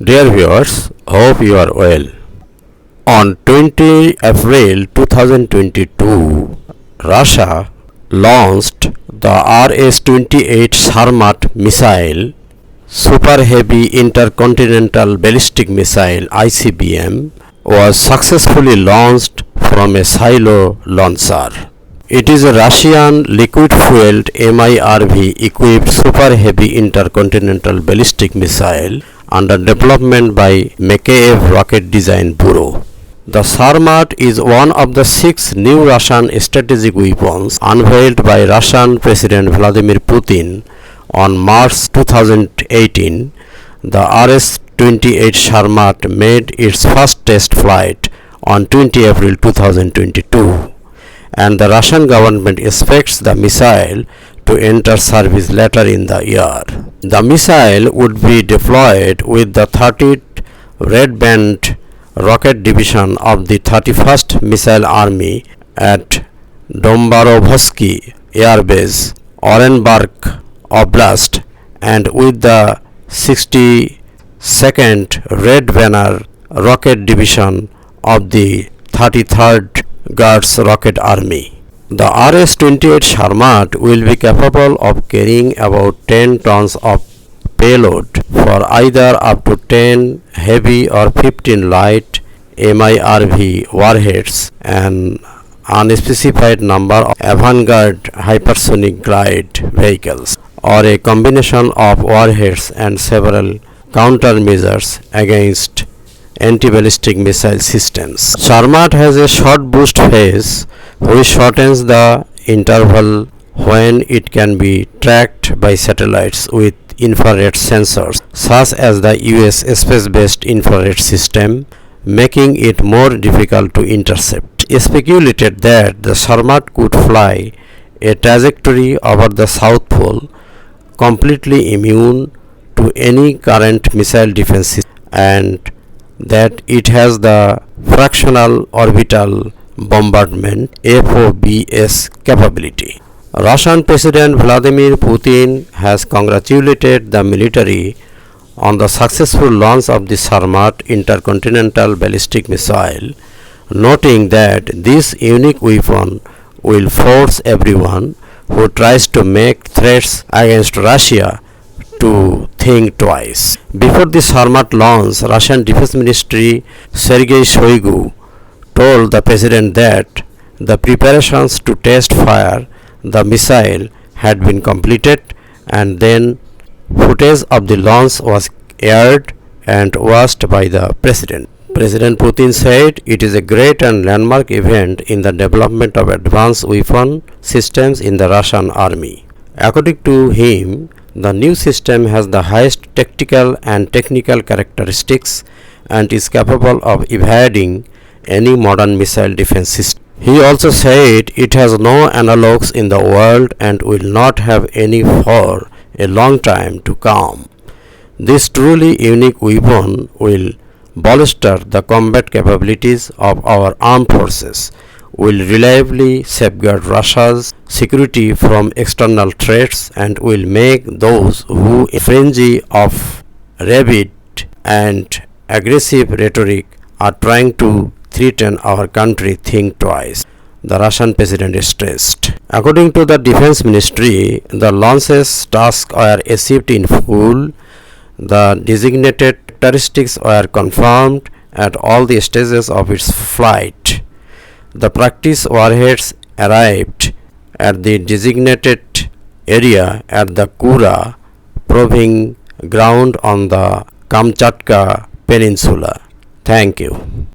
Dear viewers, hope you are well. On 20 April 2022, Russia launched the RS-28 SARMAT missile, Super Heavy Intercontinental Ballistic Missile ICBM, was successfully launched from a silo launcher. It is a Russian liquid-fueled MIRV-equipped Super Heavy Intercontinental Ballistic Missile under development by MAKEYEV Rocket Design Bureau. The Sarmat is one of the 6 new Russian strategic weapons unveiled by Russian President Vladimir Putin on March 2018. The RS-28 SARMAT made its first test flight on 20 April 2022, and the Russian government expects the missile to enter service later in the year. The missile would be deployed with the 30th Red Band Rocket Division of the 31st Missile Army at Dombarovsky Air Base, Orenburg Oblast, and with the 62nd Red Banner Rocket Division of the 33rd Guards Rocket Army. The RS-28 SARMAT will be capable of carrying about 10 tons of payload for either up to 10 heavy or 15 light MIRV warheads, an unspecified number of avant-garde hypersonic glide vehicles, or a combination of warheads and several countermeasures against anti-ballistic missile systems. SARMAT has a short boost phase which shortens the interval when it can be tracked by satellites with infrared sensors, such as the US space-based infrared system, making it more difficult to intercept. It is speculated that the SARMAT could fly a trajectory over the South Pole, completely immune to any current missile defense system, and that it has the fractional orbital bombardment FOBS capability. Russian President Vladimir Putin has congratulated the military on the successful launch of the Sarmat intercontinental ballistic missile, noting that this unique weapon will force everyone who tries to make threats against Russia to think twice. Before the Sarmat launch, Russian Defense Ministry Sergei Shoigu told the president that the preparations to test fire the missile had been completed, and then footage of the launch was aired and watched by the president. President Putin said it is a great and landmark event in the development of advanced weapon systems in the Russian army. According to him, the new system has the highest tactical and technical characteristics and is capable of evading any modern missile defense system. He also said it has no analogues in the world and will not have any for a long time to come. This truly unique weapon will bolster the combat capabilities of our armed forces, will reliably safeguard Russia's security from external threats, and will make those who, in a frenzy of rabid and aggressive rhetoric, are trying to threaten our country think twice, the Russian president stressed. According to the Defense Ministry, the launch's tasks were achieved in full. The designated characteristics were confirmed at all the stages of its flight. The practice warheads arrived at the designated area at the Kura proving ground on the Kamchatka Peninsula. Thank you.